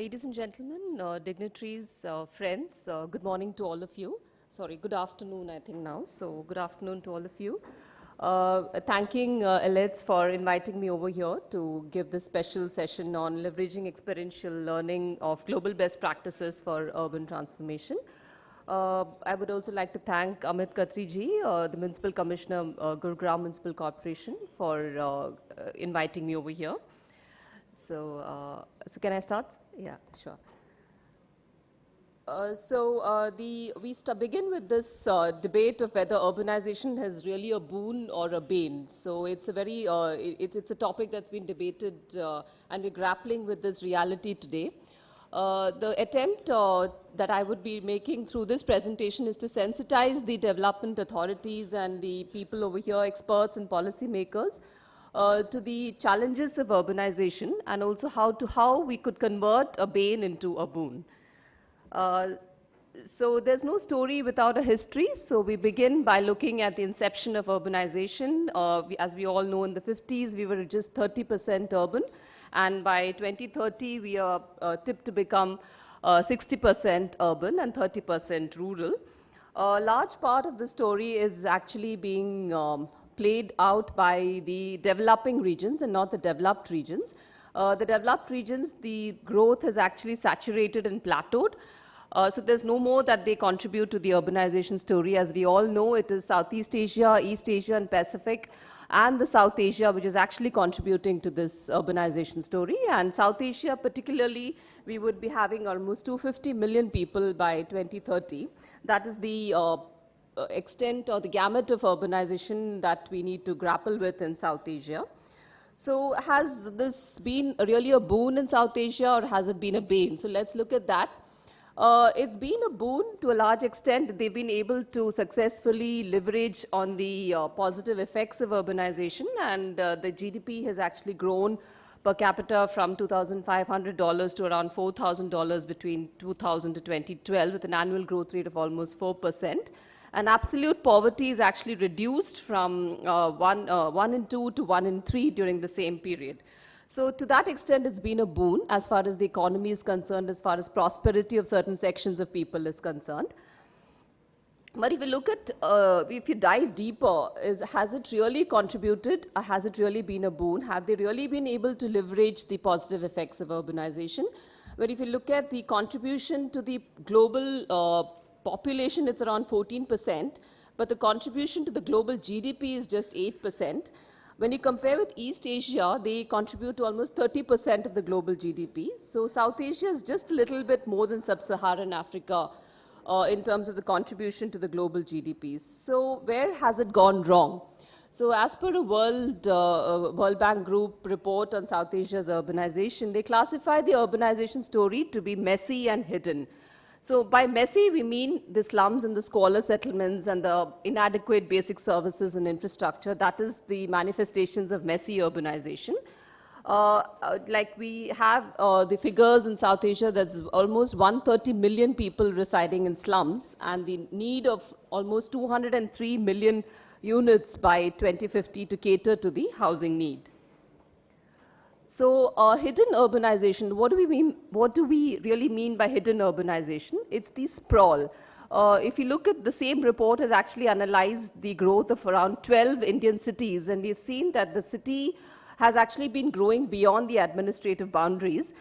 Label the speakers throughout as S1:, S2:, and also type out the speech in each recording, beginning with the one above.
S1: Ladies and gentlemen, dignitaries, friends, good morning to all of you. Sorry, good afternoon, I think now. So, good afternoon to all of you. Thanking Elets for inviting me over here to give this special session on leveraging experiential learning of global best practices for urban transformation. I would also like to thank Amit Khatri ji, the Municipal Commissioner, Gurugram Municipal Corporation, for inviting me over here. So can I start? Yeah, sure. We begin with this debate of whether urbanization is really a boon or a bane. So it's a very, it's a topic that's been debated and we're grappling with this reality today. The attempt that I would be making through this presentation is to sensitize the development authorities and the people over here, experts and policymakers, to the challenges of urbanization and also how we could convert a bane into a boon. So there's no story without a history. So we begin by looking at the inception of urbanization. As we all know, in the 50s, we were just 30% urban. And by 2030, we are tipped to become 60% urban and 30% rural. A large part of the story is actually being played out by the developing regions and not the developed regions. The developed regions, the growth has actually saturated and plateaued. So there's no more that they contribute to the urbanization story. As we all know, it is Southeast Asia, East Asia and Pacific, and the South Asia, which is actually contributing to this urbanization story. And South Asia particularly, we would be having almost 250 million people by 2030. That is the extent or the gamut of urbanization that we need to grapple with in South Asia. So has this been really a boon in South Asia or has it been a bane? So let's look at that. It's been a boon to a large extent. They've been able to successfully leverage on the positive effects of urbanization, and the GDP has actually grown per capita from $2,500 to around $4,000 between 2000 to 2012 with an annual growth rate of almost 4%. And absolute poverty is actually reduced from 1 in 2 to 1 in 3 during the same period. So to that extent, it's been a boon as far as the economy is concerned, as far as prosperity of certain sections of people is concerned. But if you look at, if you dive deeper, has it really contributed or has it really been a boon? Have they really been able to leverage the positive effects of urbanization? But if you look at the contribution to the global population, it's around 14%, but the contribution to the global GDP is just 8%. When you compare with East Asia, they contribute to almost 30% of the global GDP. So South Asia is just a little bit more than Sub-Saharan Africa in terms of the contribution to the global GDP. So where has it gone wrong? So as per a World Bank Group report on South Asia's urbanization, they classify the urbanization story to be messy and hidden. So by messy, we mean the slums and the squalor settlements and the inadequate basic services and infrastructure. That is the manifestations of messy urbanization. Like we have the figures in South Asia, that's almost 130 million people residing in slums and the need of almost 203 million units by 2050 to cater to the housing need. So hidden urbanization, what do we mean? What do we really mean by hidden urbanization? It's the sprawl. If you look at the same report has actually analyzed the growth of around 12 Indian cities, and we've seen that the city has actually been growing beyond the administrative boundaries.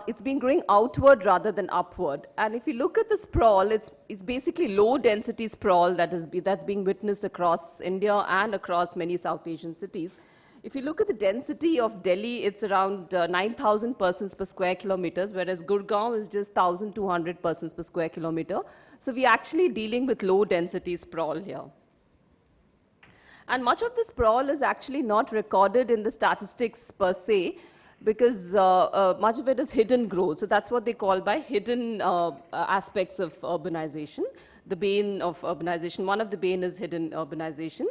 S1: It's been growing outward rather than upward. And if you look at the sprawl, it's basically low density sprawl that's being witnessed across India and across many South Asian cities. If you look at the density of Delhi, it's around 9,000 persons per square kilometers, whereas Gurugram is just 1,200 persons per square kilometer. So we're actually dealing with low density sprawl here. And much of the sprawl is actually not recorded in the statistics per se, because much of it is hidden growth. So that's what they call by hidden aspects of urbanization, the bane of urbanization. One of the bane is hidden urbanization.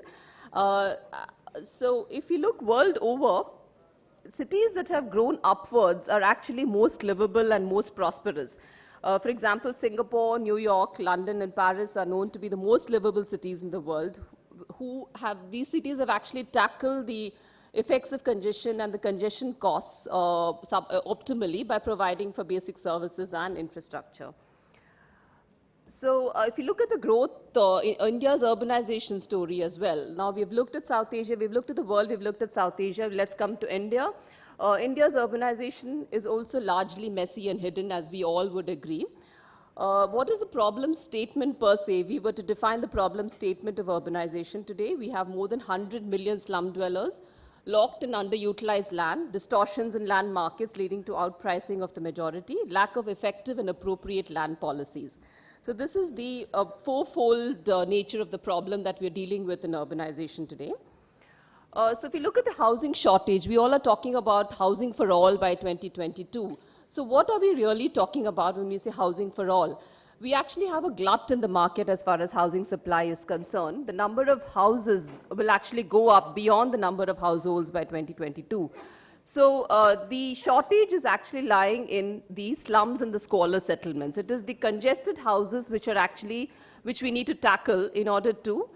S1: So if you look world over, cities that have grown upwards are actually most livable and most prosperous. For example, Singapore, New York, London, and Paris are known to be the most livable cities in the world. These cities have actually tackled the effects of congestion and the congestion costs optimally by providing for basic services and infrastructure. So if you look at the growth in India's urbanization story as well, now we've looked at South Asia, we've looked at the world, we've looked at South Asia, let's come to India. India's urbanization is also largely messy and hidden, as we all would agree. What is the problem statement per se? We were to define the problem statement of urbanization today. We have more than 100 million slum dwellers, locked and underutilized land, distortions in land markets leading to outpricing of the majority, lack of effective and appropriate land policies. So this is the fourfold nature of the problem that we're dealing with in urbanization today. So if you look at the housing shortage, we all are talking about housing for all by 2022. So what are we really talking about when we say housing for all? We actually have a glut in the market as far as housing supply is concerned. The number of houses will actually go up beyond the number of households by 2022. So the shortage is actually lying in the slums and the squalor settlements. It is the congested houses which we need to tackle in order to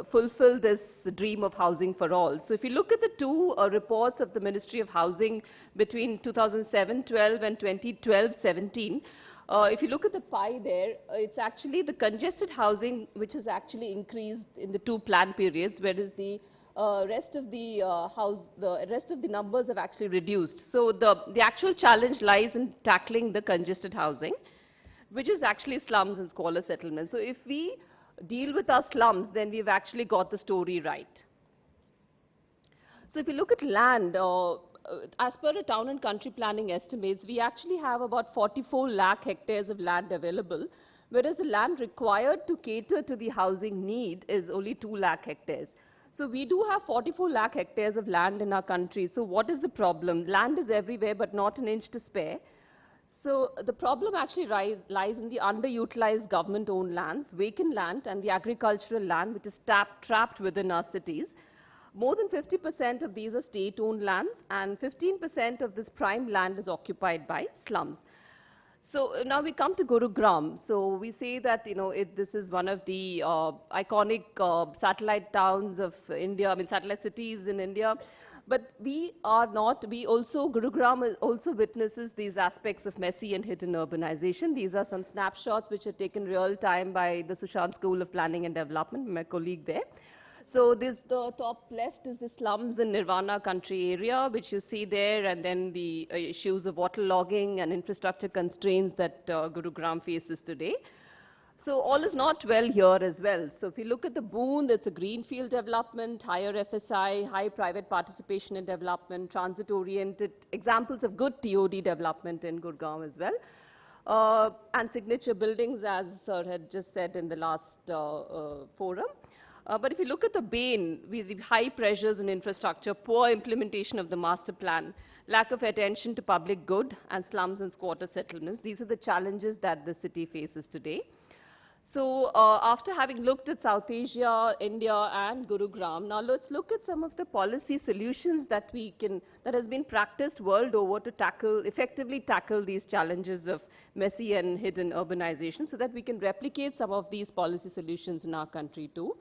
S1: fulfill this dream of housing for all. So if you look at the two reports of the Ministry of Housing between 2007-12 and 2012-17, if you look at the pie there, it's actually the congested housing which has actually increased in the two plan periods, whereas the rest of the numbers have actually reduced. So the actual challenge lies in tackling the congested housing, which is actually slums and squalor settlements. So if we deal with our slums, then we've actually got the story right. So if you look at land, as per a town and country planning estimates, we actually have about 44 lakh hectares of land available, whereas the land required to cater to the housing need is only 2 lakh hectares. So we do have 44 lakh hectares of land in our country. So what is the problem? Land is everywhere, but not an inch to spare. So the problem actually lies in the underutilized government-owned lands, vacant land, and the agricultural land, which is trapped within our cities. More than 50% of these are state-owned lands, and 15% of this prime land is occupied by slums. So now we come to Gurugram. So we say that, this is one of the iconic satellite towns of India, satellite cities in India. But Gurugram also witnesses these aspects of messy and hidden urbanization. These are some snapshots which are taken real time by the Sushant School of Planning and Development, my colleague there. So the top left is the slums in Nirvana country area, which you see there, and then the issues of waterlogging and infrastructure constraints that Gurugram faces today. So all is not well here as well. So if you look at the boon, it's a greenfield development, higher FSI, high private participation in development, transit-oriented examples of good TOD development in Gurugram as well. And signature buildings, as Sir had just said in the last forum. But if you look at the bane, with the high pressures in infrastructure, poor implementation of the master plan, lack of attention to public good, and slums and squatter settlements, these are the challenges that the city faces today. So after having looked at South Asia, India, and Gurugram, now let's look at some of the policy solutions that has been practiced world over to effectively tackle these challenges of messy and hidden urbanization, so that we can replicate some of these policy solutions in our country too.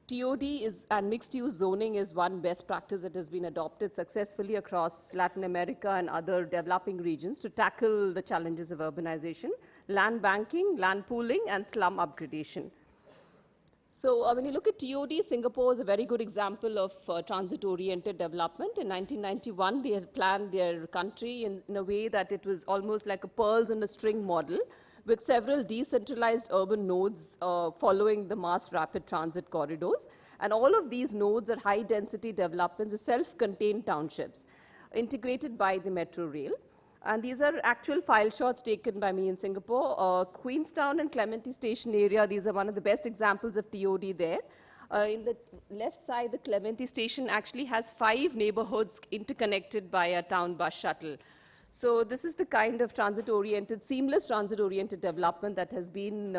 S1: TOD and mixed-use zoning is one best practice that has been adopted successfully across Latin America and other developing regions to tackle the challenges of urbanization, land banking, land pooling, and slum upgradation. So when you look at TOD, Singapore is a very good example of transit-oriented development. In 1991, they had planned their country in a way that it was almost like a pearls on a string model, with several decentralized urban nodes following the mass rapid transit corridors. And all of these nodes are high-density developments with self-contained townships, integrated by the metro rail. And these are actual file shots taken by me in Singapore. Queenstown and Clementi Station area, these are one of the best examples of TOD there. In the left side, the Clementi Station actually has 5 neighborhoods interconnected by a town bus shuttle. So this is the kind of transit-oriented, seamless transit-oriented development that has been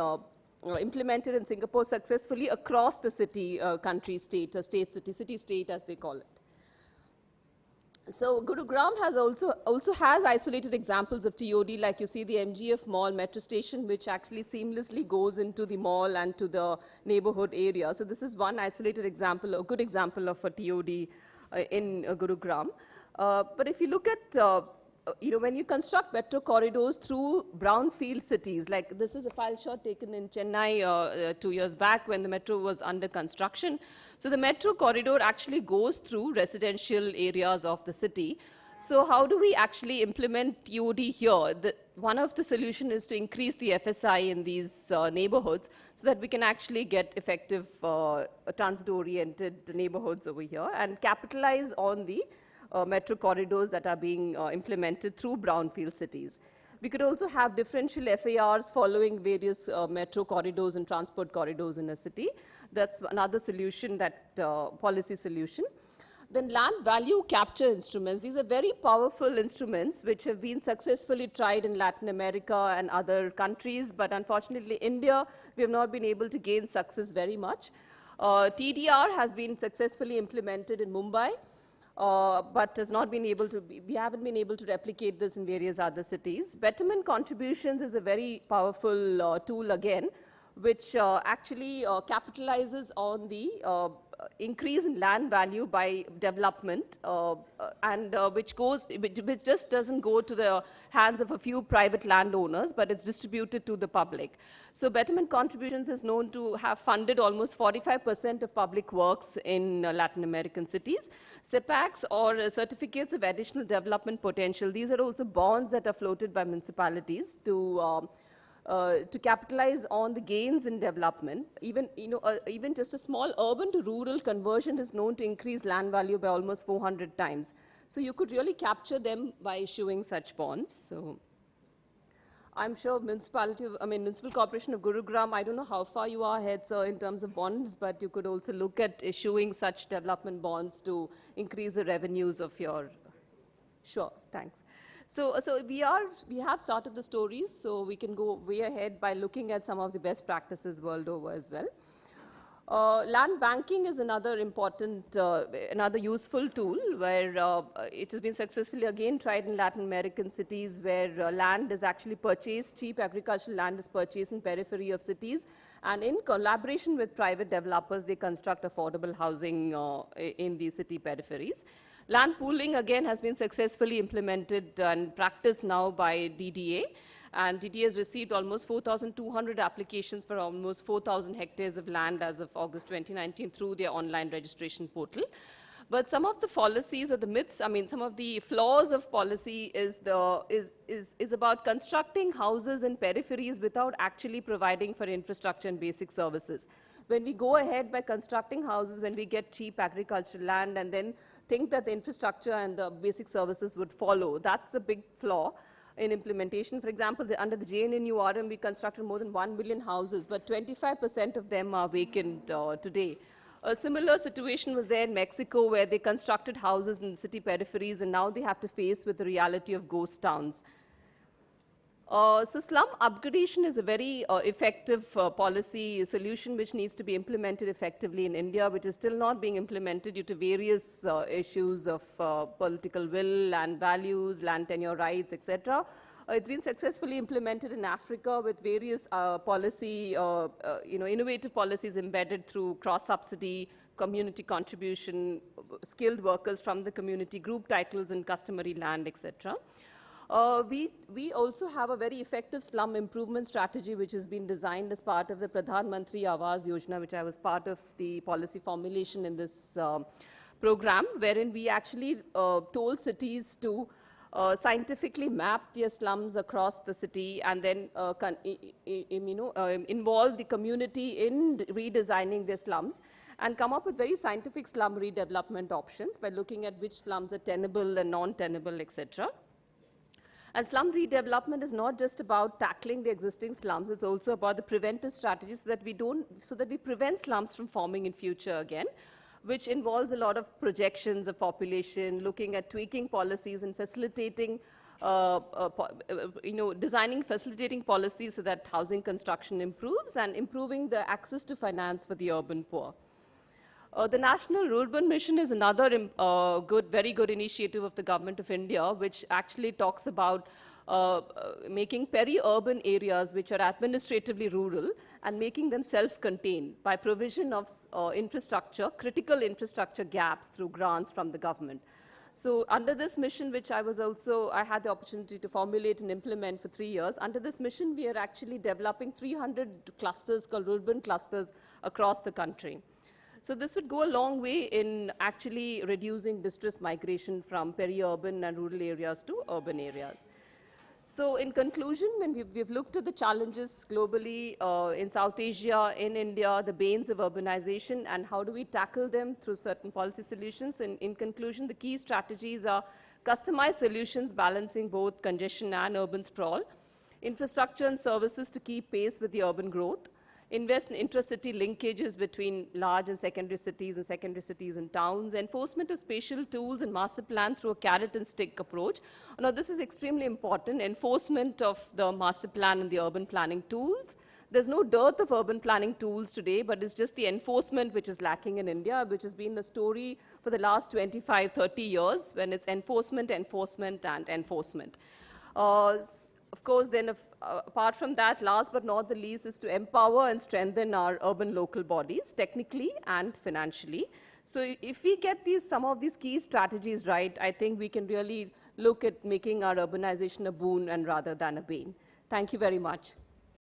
S1: implemented in Singapore successfully across the city, country, state, or city-state as they call it. So Gurugram also has isolated examples of TOD, like you see the MGF Mall metro station, which actually seamlessly goes into the mall and to the neighborhood area. So this is one isolated example, a good example of a TOD in Gurugram. But if you look at when you construct metro corridors through brownfield cities, like this is a file shot taken in Chennai 2 years back when the metro was under construction. So the metro corridor actually goes through residential areas of the city. So how do we actually implement TOD here? One of the solutions is to increase the FSI in these neighborhoods so that we can actually get effective transit-oriented neighborhoods over here and capitalize on the metro corridors that are being implemented through brownfield cities. We could also have differential FARs following various metro corridors and transport corridors in a city. That's another solution, that policy solution. Then land value capture instruments. These are very powerful instruments which have been successfully tried in Latin America and other countries, but unfortunately India, we have not been able to gain success very much. TDR has been successfully implemented in Mumbai, but has not been able to, we haven't been able to replicate this in various other cities. Betterment contributions is a very powerful tool again, which actually capitalizes on the increase in land value by development, and which just doesn't go to the hands of a few private landowners, but it's distributed to the public. So betterment contributions is known to have funded almost 45% of public works in Latin American cities. CEPACs, or certificates of additional development potential, these are also bonds that are floated by municipalities to capitalize on the gains in development. Even just a small urban to rural conversion is known to increase land value by almost 400 times. So you could really capture them by issuing such bonds. So I'm sure Municipal Corporation of Gurugram, I don't know how far you are ahead, sir, in terms of bonds, but you could also look at issuing such development bonds to increase the revenues of your, sure, thanks. So we have started the stories, so we can go way ahead by looking at some of the best practices world over as well. Land banking is another important, another useful tool where it has been successfully again tried in Latin American cities where land is actually purchased, cheap agricultural land is purchased in periphery of cities, and in collaboration with private developers, they construct affordable housing in the city peripheries. Land pooling, again, has been successfully implemented and practiced now by DDA. And DDA has received almost 4,200 applications for almost 4,000 hectares of land as of August 2019 through their online registration portal. But some of the fallacies or the myths, some of the flaws of policy is about constructing houses in peripheries without actually providing for infrastructure and basic services. When we go ahead by constructing houses, when we get cheap agricultural land and then think that the infrastructure and the basic services would follow, that's a big flaw in implementation. For example, under the JNNURM, we constructed more than 1 million houses, but 25% of them are vacant today. A similar situation was there in Mexico, where they constructed houses in city peripheries, and now they have to face with the reality of ghost towns. So slum upgradation is a very effective policy solution which needs to be implemented effectively in India, which is still not being implemented due to various issues of political will, land values, land tenure rights, etc. It's been successfully implemented in Africa with various policy, innovative policies embedded through cross-subsidy, community contribution, skilled workers from the community, group titles and customary land, etc. We also have a very effective slum improvement strategy which has been designed as part of the Pradhan Mantri Awas Yojana, which I was part of the policy formulation in this program, wherein we actually told cities to scientifically map their slums across the city and then involve the community in redesigning their slums and come up with very scientific slum redevelopment options by looking at which slums are tenable and non-tenable, etc. And slum redevelopment is not just about tackling the existing slums, it's also about the preventive strategies so that we prevent slums from forming in future again, which involves a lot of projections of population, looking at tweaking policies and facilitating, designing facilitating policies so that housing construction improves and improving the access to finance for the urban poor. The National Urban Mission is another very good initiative of the Government of India, which actually talks about making peri-urban areas which are administratively rural and making them self-contained by provision of infrastructure, critical infrastructure gaps through grants from the government. So under this mission, which I had the opportunity to formulate and implement for 3 years, under this mission, we are actually developing 300 clusters called urban clusters across the country. So this would go a long way in actually reducing distress migration from peri-urban and rural areas to urban areas. So in conclusion, when we've looked at the challenges globally in South Asia, in India, the banes of urbanization, and how do we tackle them through certain policy solutions, and in conclusion, the key strategies are customized solutions balancing both congestion and urban sprawl, infrastructure and services to keep pace with the urban growth, invest in intra-city linkages between large and secondary cities and towns, enforcement of spatial tools and master plan through a carrot and stick approach. Now, this is extremely important, enforcement of the master plan and the urban planning tools. There's no dearth of urban planning tools today, but it's just the enforcement which is lacking in India, which has been the story for the last 25, 30 years, when it's enforcement, enforcement, and enforcement. Of course, then apart from that, last but not the least, is to empower and strengthen our urban local bodies, technically and financially. So if we get some of these key strategies right, I think we can really look at making our urbanization a boon and rather than a bane. Thank you very much.